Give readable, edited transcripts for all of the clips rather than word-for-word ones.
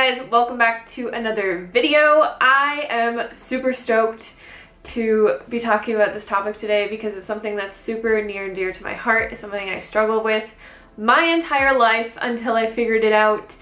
guys, welcome back to another video. I am super stoked to be talking about this topic today because it's something that's super near and dear to my heart. It's something I struggled with my entire life until I figured it out.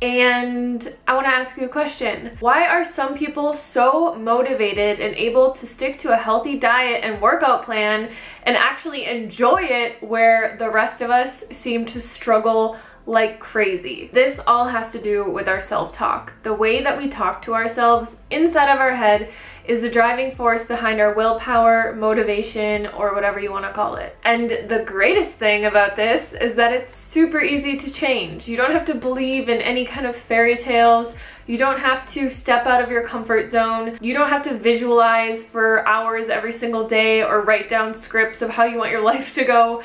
And I want to ask you a question. Why are some people so motivated and able to stick to a healthy diet and workout plan and actually enjoy it, where the rest of us seem to struggle like crazy? This all has to do with our self-talk. The way that we talk to ourselves inside of our head is the driving force behind our willpower, motivation, or whatever you want to call it. And the greatest thing about this is that it's super easy to change. You don't have to believe in any kind of fairy tales. You don't have to step out of your comfort zone. You don't have to visualize for hours every single day or write down scripts of how you want your life to go.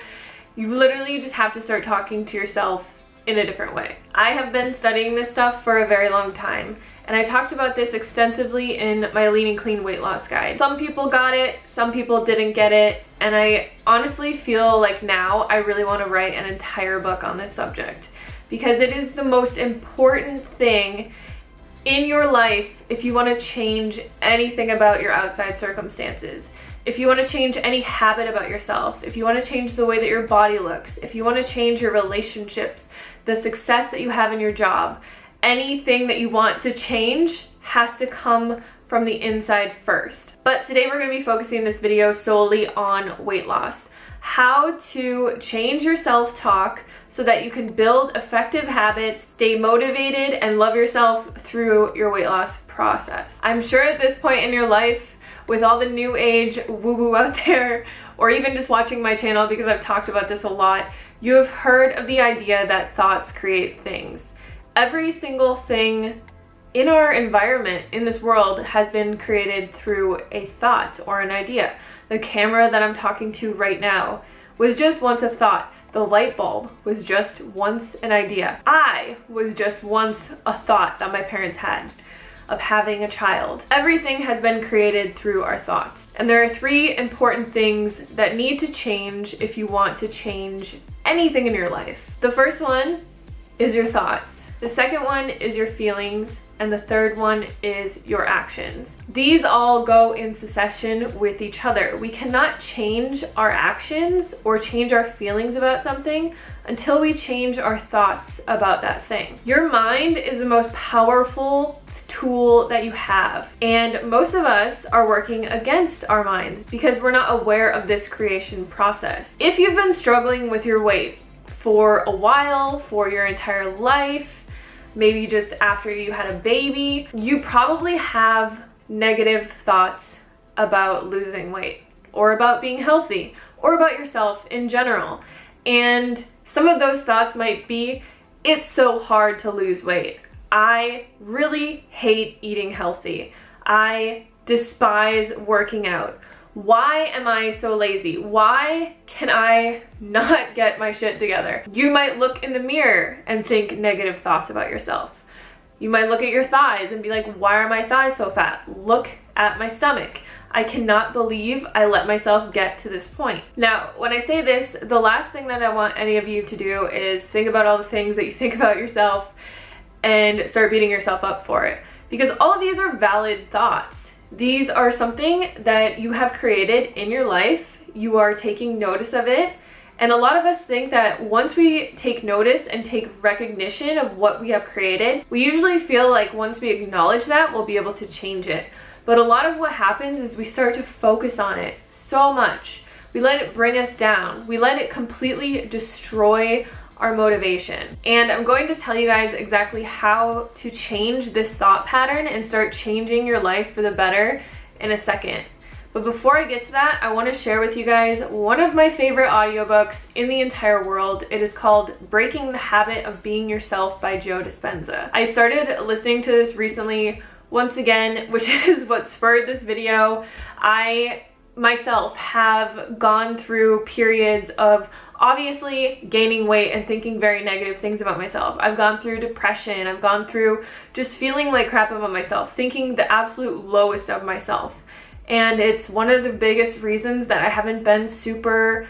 You literally just have to start talking to yourself in a different way. I have been studying this stuff for a very long time, and I talked about this extensively in my Lean and Clean weight loss guide. Some people got it, some people didn't get it, and I honestly feel like now I really want to write an entire book on this subject because it is the most important thing in your life if you want to change anything about your outside circumstances. If you want to change any habit about yourself, if you want to change the way that your body looks, if you want to change your relationships, the success that you have in your job, anything that you want to change has to come from the inside first. But today we're going to be focusing this video solely on weight loss. How to change your self-talk so that you can build effective habits, stay motivated, and love yourself through your weight loss process. I'm sure at this point in your life, with all the new age woo-woo out there, or even just watching my channel because I've talked about this a lot, you have heard of the idea that thoughts create things. Every single thing in our environment, in this world, has been created through a thought or an idea. The camera that I'm talking to right now was just once a thought. The light bulb was just once an idea. I was just once a thought that my parents had of having a child. Everything has been created through our thoughts. And there are three important things that need to change if you want to change anything in your life. The first one is your thoughts. The second one is your feelings. And the third one is your actions. These all go in succession with each other. We cannot change our actions or change our feelings about something until we change our thoughts about that thing. Your mind is the most powerful tool that you have, and most of us are working against our minds because we're not aware of this creation process. If you've been struggling with your weight for a while, for your entire life, maybe just after you had a baby, you probably have negative thoughts about losing weight or about being healthy or about yourself in general. And some of those thoughts might be, it's so hard to lose weight. I really hate eating healthy. I despise working out. Why am I so lazy? Why can I not get my shit together? You might look in the mirror and think negative thoughts about yourself. You might look at your thighs and be like, why are my thighs so fat? Look at my stomach. I cannot believe I let myself get to this point. Now, when I say this, the last thing that I want any of you to do is think about all the things that you think about yourself and start beating yourself up for it. Because all of these are valid thoughts. These are something that you have created in your life. You are taking notice of it. And a lot of us think that once we take notice and take recognition of what we have created, we usually feel like once we acknowledge that, we'll be able to change it. But a lot of what happens is we start to focus on it so much. We let it bring us down. We let it completely destroy our motivation. And I'm going to tell you guys exactly how to change this thought pattern and start changing your life for the better in a second. But before I get to that, I want to share with you guys one of my favorite audiobooks in the entire world. It is called Breaking the Habit of Being Yourself by Joe Dispenza. I started listening to this recently once again, which is what spurred this video. I myself have gone through periods of obviously gaining weight and thinking very negative things about myself. I've gone through depression. I've gone through just feeling like crap about myself, thinking the absolute lowest of myself. And it's one of the biggest reasons that I haven't been super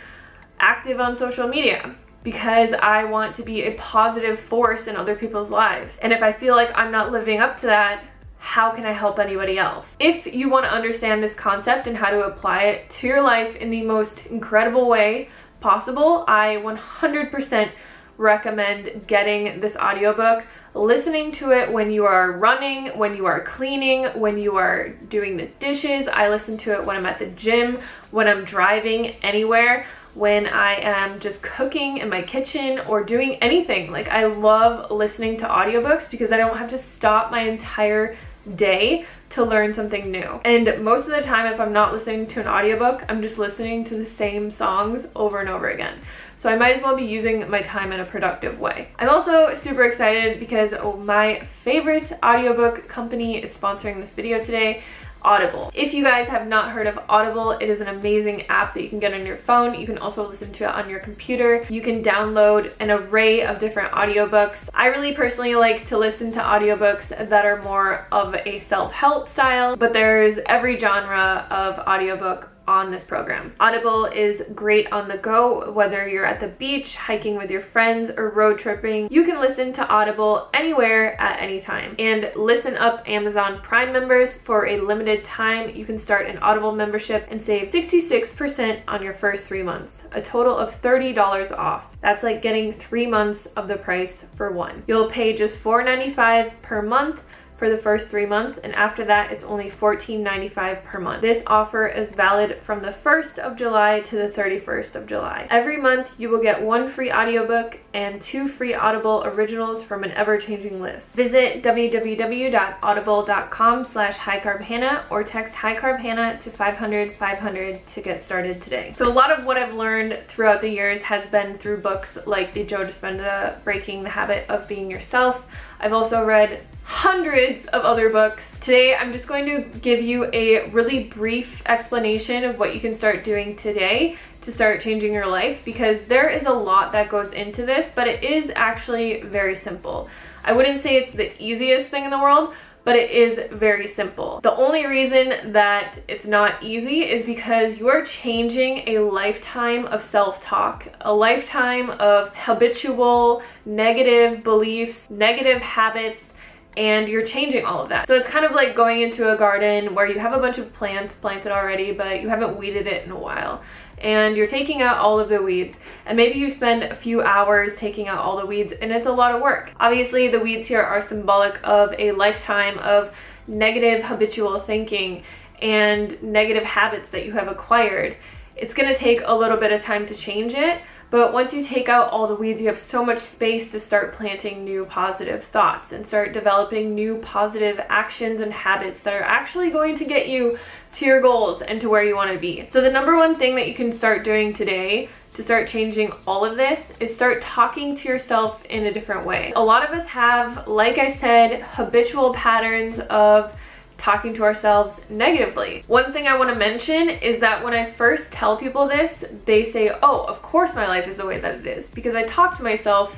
active on social media. because I want to be a positive force in other people's lives. And if I feel like I'm not living up to that, how can I help anybody else? If you want to understand this concept and how to apply it to your life in the most incredible way possible, I 100% recommend getting this audiobook, listening to it when you are running, when you are cleaning, when you are doing the dishes. I listen to it when I'm at the gym, when I'm driving anywhere, when I am just cooking in my kitchen or doing anything. Like, I love listening to audiobooks because I don't have to stop my entire day to learn something new. And most of the time, if I'm not listening to an audiobook, I'm just listening to the same songs over and over again. So I might as well be using my time in a productive way. I'm also super excited because my favorite audiobook company is sponsoring this video today, Audible. If you guys have not heard of Audible, it is an amazing app that you can get on your phone. You can also listen to it on your computer. You can download an array of different audiobooks. I really personally like to listen to audiobooks that are more of a self-help style, but there's every genre of audiobook on this program. Audible is great on the go, whether you're at the beach, hiking with your friends, or road tripping. You can listen to Audible anywhere at any time. And listen up, Amazon Prime members, for a limited time, you can start an Audible membership and save 66% on your first 3 months, a total of $30 off. That's like getting 3 months of the price for one. You'll pay just $4.95 per month for the first 3 months, and after that it's only $14.95 per month. This offer is valid from the 1st of July to the 31st of July. Every month you will get 1 free audiobook and 2 free Audible originals from an ever-changing list. Visit www.audible.com/highcarbhannah or text highcarbhannah to 500-500 to get started today. So a lot of what I've learned throughout the years has been through books like the Joe Dispenza Breaking the Habit of Being Yourself. I've also read hundreds of other books. Today, I'm just going to give you a really brief explanation of what you can start doing today to start changing your life, because there is a lot that goes into this, but it is actually very simple. I wouldn't say it's the easiest thing in the world, but it is very simple. The only reason that it's not easy is because you are changing a lifetime of self-talk, a lifetime of habitual negative beliefs, negative habits, and you're changing all of that. So it's kind of like going into a garden where you have a bunch of plants planted already, but you haven't weeded it in a while. And you're taking out all of the weeds, and maybe you spend a few hours taking out all the weeds, and it's a lot of work. Obviously, the weeds here are symbolic of a lifetime of negative habitual thinking and negative habits that you have acquired. It's gonna take a little bit of time to change it, but once you take out all the weeds, you have so much space to start planting new positive thoughts and start developing new positive actions and habits that are actually going to get you to your goals and to where you want to be. So the number one thing that you can start doing today to start changing all of this is start talking to yourself in a different way. A lot of us have, like I said, habitual patterns of talking to ourselves negatively. One thing I want to mention is that when I first tell people this, they say, oh, of course my life is the way that it is, because I talk to myself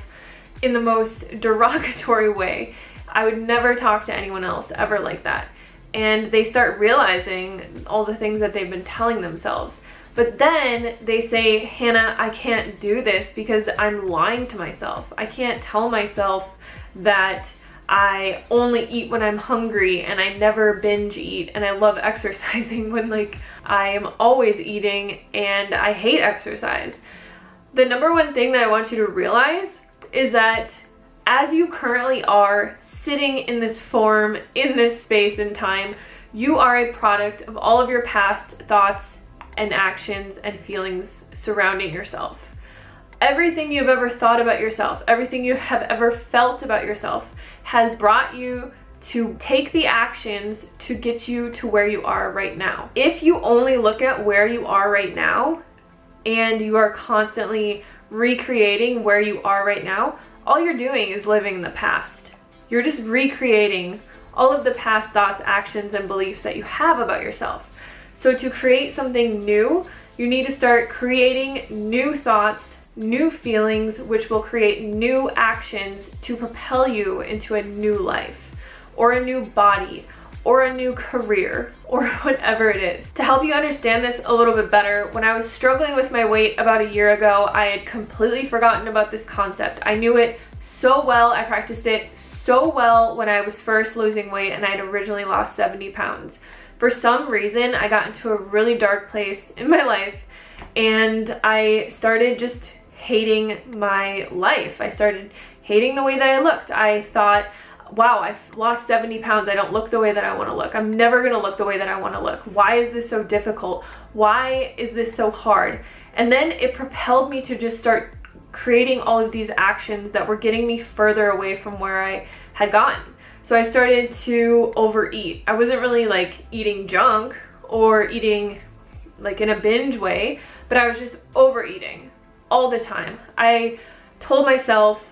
in the most derogatory way. I would never talk to anyone else ever like that. And they start realizing all the things that they've been telling themselves. But then they say, Hannah, I can't do this because I'm lying to myself. I can't tell myself that I only eat when I'm hungry and I never binge eat, and I love exercising when like I am always eating and I hate exercise. The number one thing that I want you to realize is that as you currently are sitting in this form, in this space and time, you are a product of all of your past thoughts and actions and feelings surrounding yourself. Everything you've ever thought about yourself, everything you have ever felt about yourself has brought you to take the actions to get you to where you are right now. If you only look at where you are right now and you are constantly recreating where you are right now, all you're doing is living in the past. You're just recreating all of the past thoughts, actions, and beliefs that you have about yourself. So to create something new, you need to start creating new thoughts, new feelings, which will create new actions to propel you into a new life or a new body or a new career or whatever it is. To help you understand this a little bit better, when I was struggling with my weight about a year ago, I had completely forgotten about this concept. I knew it so well, I practiced it so well when I was first losing weight and I had originally lost 70 pounds. For some reason, I got into a really dark place in my life and I started just hating my life. I started hating the way that I looked. I thought, wow, I've lost 70 pounds. I don't look the way that I want to look. I'm never going to look the way that I want to look. Why is this so difficult? Why is this so hard? And then it propelled me to just start creating all of these actions that were getting me further away from where I had gotten. So I started to overeat. I wasn't really like eating junk or eating like in a binge way, but I was just overeating all the time. I told myself,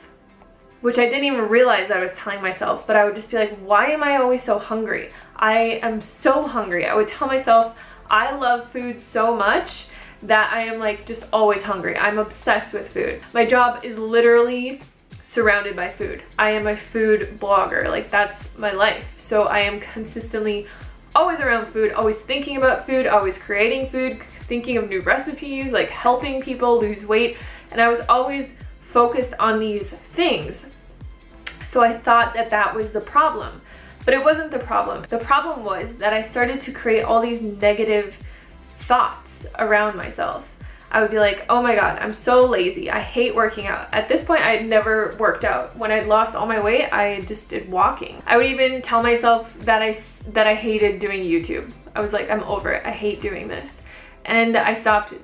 which I didn't even realize that I was telling myself, but I would just be like, why am I always so hungry? I am so hungry. I would tell myself, I love food so much that I am like just always hungry. I'm obsessed with food. My job is literally surrounded by food. I am a food blogger. Like that's my life. So I am consistently always around food, always thinking about food, always creating food, thinking of new recipes, like helping people lose weight. And I was always focused on these things. So I thought that that was the problem, but it wasn't the problem. The problem was that I started to create all these negative thoughts around myself. I would be like, oh my God, I'm so lazy. I hate working out. At this point, I had never worked out. When I'd lost all my weight, I just did walking. I would even tell myself that I hated doing YouTube. I was like, I'm over it. I hate doing this. And I stopped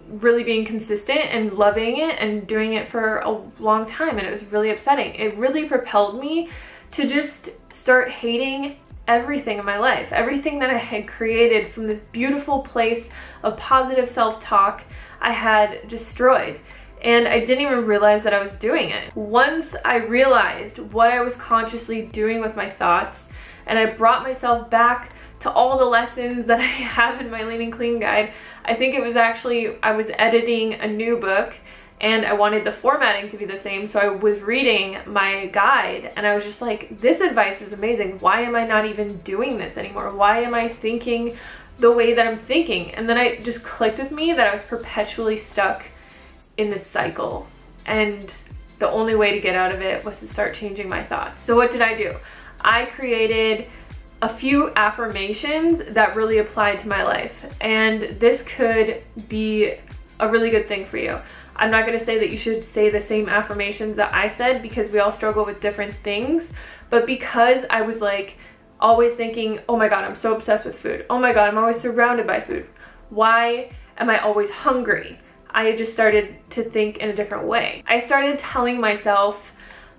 really being consistent and loving it and doing it for a long time, and it was really upsetting. It really propelled me to just start hating everything in my life. Everything that I had created from this beautiful place of positive self-talk, I had destroyed. And I didn't even realize that I was doing it. Once I realized what I was consciously doing with my thoughts, and I brought myself back to all the lessons that I have in my Lean and Clean guide. I think it was actually, I was editing a new book and I wanted the formatting to be the same, so I was reading my guide and I was just like, this advice is amazing. Why am I not even doing this anymore? Why am I thinking the way that I'm thinking? And then it just clicked with me that I was perpetually stuck in this cycle, and the only way to get out of it was to start changing my thoughts. So what did I do? I created a few affirmations that really applied to my life, and this could be a really good thing for you. I'm not going to say that you should say the same affirmations that I said because we all struggle with different things, but because I was like always thinking, oh my God, I'm so obsessed with food. Oh my God, I'm always surrounded by food. Why am I always hungry? I just started to think in a different way. I started telling myself,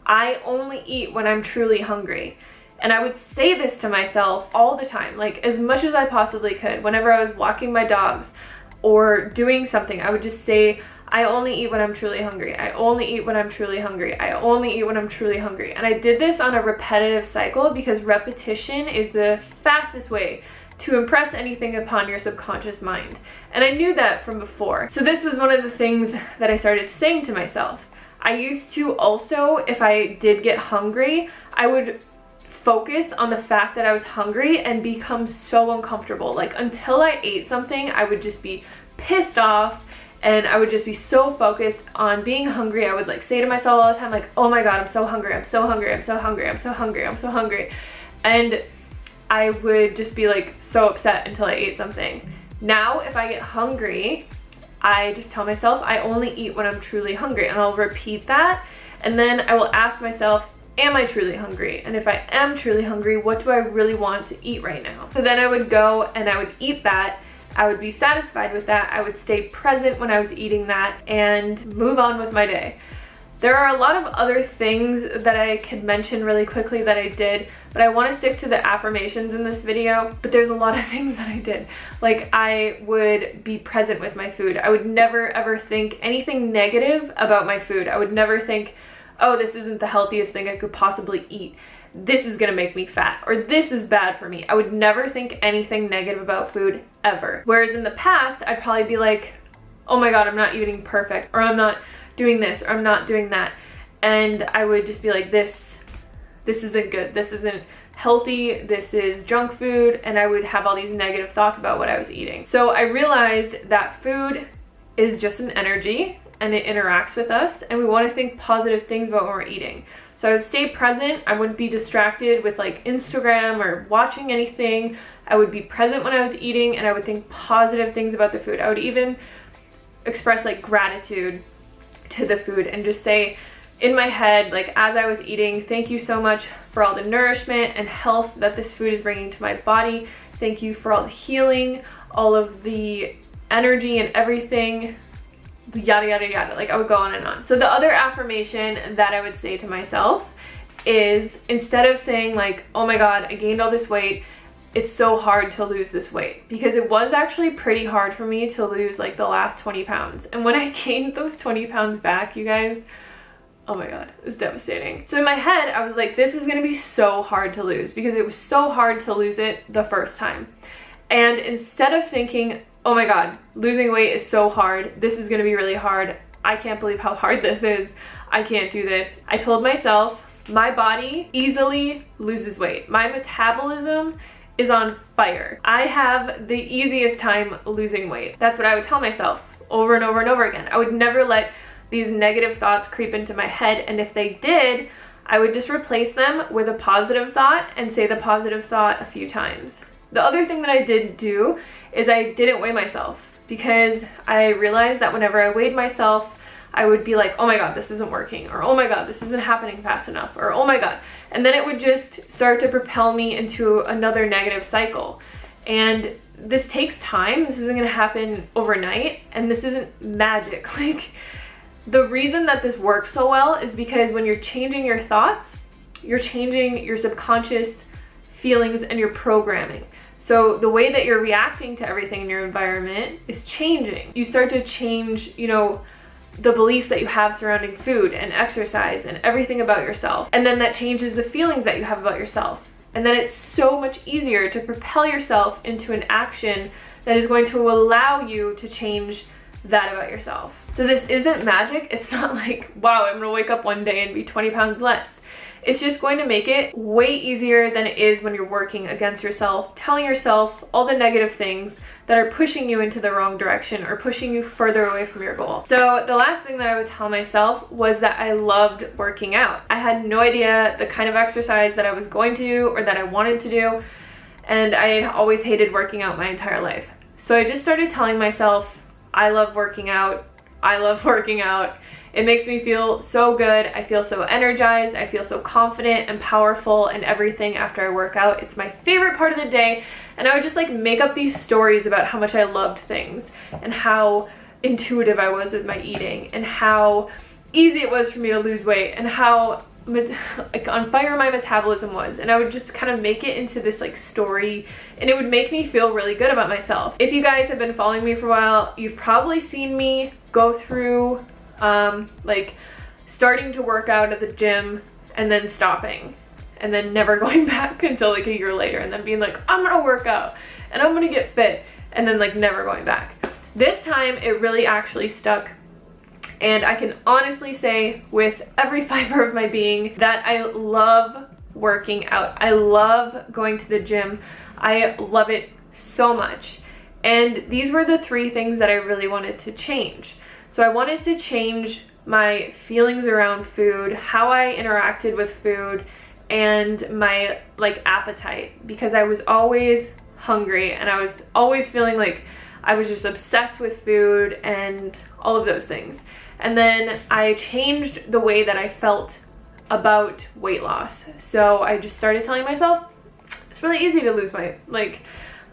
I only eat when I'm truly hungry. And I would say this to myself all the time, like as much as I possibly could. Whenever I was walking my dogs or doing something, I would just say, I only eat when I'm truly hungry. I only eat when I'm truly hungry. I only eat when I'm truly hungry. And I did this on a repetitive cycle because repetition is the fastest way to impress anything upon your subconscious mind. And I knew that from before. So this was one of the things that I started saying to myself. I used to also, if I did get hungry, I would focus on the fact that I was hungry and become so uncomfortable. Like until I ate something, I would just be pissed off and I would just be so focused on being hungry. I would like say to myself all the time, like, oh my God, I'm so hungry, I'm so hungry, I'm so hungry, I'm so hungry, I'm so hungry. And I would just be like so upset until I ate something. Now, if I get hungry, I just tell myself I only eat when I'm truly hungry, and I'll repeat that. And then I will ask myself, am I truly hungry? And if I am truly hungry, what do I really want to eat right now? So then I would go and I would eat that. I would be satisfied with that. I would stay present when I was eating that and move on with my day. There are a lot of other things that I could mention really quickly that I did, but I want to stick to the affirmations in this video. But there's a lot of things that I did. Like I would be present with my food. I would never ever think anything negative about my food. I would never think, oh, this isn't the healthiest thing I could possibly eat. This is gonna make me fat, or this is bad for me. I would never think anything negative about food ever. Whereas in the past, I'd probably be like, oh my God, I'm not eating perfect, or I'm not doing this, or I'm not doing that. And I would just be like, this this isn't good, this isn't healthy, this is junk food, and I would have all these negative thoughts about what I was eating. So I realized that food is just an energy and it interacts with us, and we want to think positive things about when we're eating. So I would stay present. I wouldn't be distracted with like Instagram or watching anything. I would be present when I was eating, and I would think positive things about the food. I would even express like gratitude to the food and just say in my head, like as I was eating, thank you so much for all the nourishment and health that this food is bringing to my body. Thank you for all the healing, all of the energy and everything, yada yada yada. Like I would go on and on. So the other affirmation that I would say to myself is, instead of saying like, oh my god, I gained all this weight, it's so hard to lose this weight, because it was actually pretty hard for me to lose like the last 20 pounds. And when I gained those 20 pounds back, you guys, oh my god, it was devastating. So in my head, I was like, this is gonna be so hard to lose, because it was so hard to lose it the first time. And instead of thinking, oh my god, losing weight is so hard, this is gonna be really hard, I can't believe how hard this is, I can't do this, I told myself, my body easily loses weight. My metabolism is on fire. I have the easiest time losing weight. That's what I would tell myself over and over and over again. I would never let these negative thoughts creep into my head, and if they did, I would just replace them with a positive thought and say the positive thought a few times. The other thing that I did do is I didn't weigh myself, because I realized that whenever I weighed myself, I would be like, oh my god, this isn't working, or oh my god, this isn't happening fast enough, or oh my god. And then it would just start to propel me into another negative cycle. And this takes time. This isn't gonna happen overnight, and this isn't magic. Like, the reason that this works so well is because when you're changing your thoughts, you're changing your subconscious feelings and your programming. So the way that you're reacting to everything in your environment is changing. You start to change, you know, the beliefs that you have surrounding food and exercise and everything about yourself. And then that changes the feelings that you have about yourself. And then it's so much easier to propel yourself into an action that is going to allow you to change that about yourself. So this isn't magic. It's not like, wow, I'm gonna wake up one day and be 20 pounds less. It's just going to make it way easier than it is when you're working against yourself, telling yourself all the negative things that are pushing you into the wrong direction or pushing you further away from your goal. So the last thing that I would tell myself was that I loved working out. I had no idea the kind of exercise that I was going to do or that I wanted to do, and I had always hated working out my entire life. So I just started telling myself, I love working out, I love working out. It makes me feel so good. I feel so energized. I feel so confident and powerful and everything after I work out. It's my favorite part of the day. And I would just like make up these stories about how much I loved things and how intuitive I was with my eating and how easy it was for me to lose weight and how like on fire my metabolism was. And I would just kind of make it into this like story, and it would make me feel really good about myself. If you guys have been following me for a while, you've probably seen me go through like starting to work out at the gym and then stopping and then never going back until like a year later, and then being like, I'm gonna work out and I'm gonna get fit, and then like never going back. This time it really actually stuck, and I can honestly say with every fiber of my being that I love working out. I love going to the gym. I love it so much. And these were the three things that I really wanted to change. So I wanted to change my feelings around food, how I interacted with food, and my like appetite, because I was always hungry and I was always feeling like I was just obsessed with food and all of those things. And then I changed the way that I felt about weight loss. So I just started telling myself, it's really easy to lose weight. Like,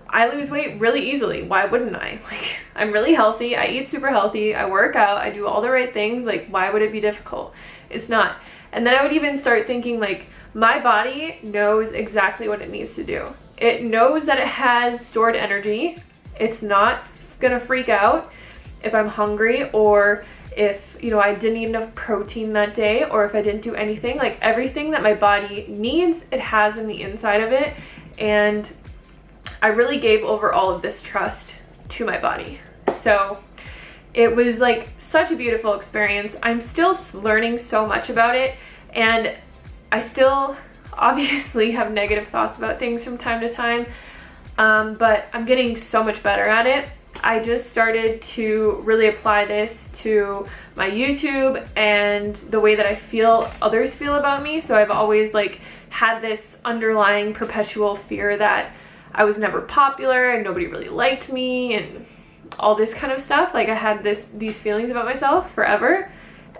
I lose weight really easily. Why wouldn't I? Like, I'm really healthy. I eat super healthy. I work out. I do all the right things. Like, why would it be difficult? It's not. And then I would even start thinking like, my body knows exactly what it needs to do. It knows that it has stored energy. It's not gonna freak out if I'm hungry, or if, you know, I didn't eat enough protein that day, or if I didn't do anything. Like, everything that my body needs, it has in the inside of it. And I really gave over all of this trust to my body. So it was like such a beautiful experience. I'm still learning so much about it, and I still obviously have negative thoughts about things from time to time, but I'm getting so much better at it. I just started to really apply this to my YouTube and the way that I feel others feel about me. So I've always like had this underlying perpetual fear that I was never popular and nobody really liked me and all this kind of stuff. Like I had these feelings about myself forever,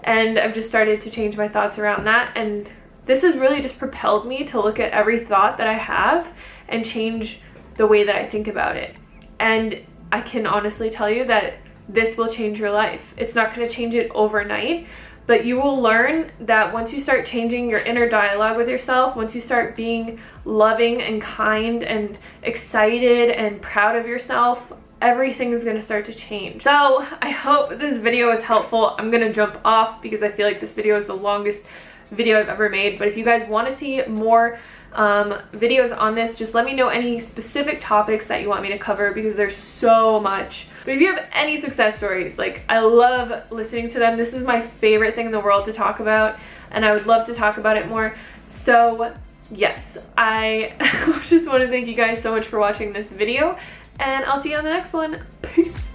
and I've just started to change my thoughts around that, and this has really just propelled me to look at every thought that I have and change the way that I think about it. And I can honestly tell you that this will change your life. It's not going to change it overnight, but you will learn that once you start changing your inner dialogue with yourself, once you start being loving and kind and excited and proud of yourself, everything is going to start to change. So I hope this video is helpful. I'm going to jump off because I feel like this video is the longest video I've ever made, but if you guys want to see more videos on this, just let me know any specific topics that you want me to cover, because there's so much. But if you have any success stories, like, I love listening to them. This is my favorite thing in the world to talk about, and I would love to talk about it more. So yes, I just want to thank you guys so much for watching this video, and I'll see you on the next one. Peace.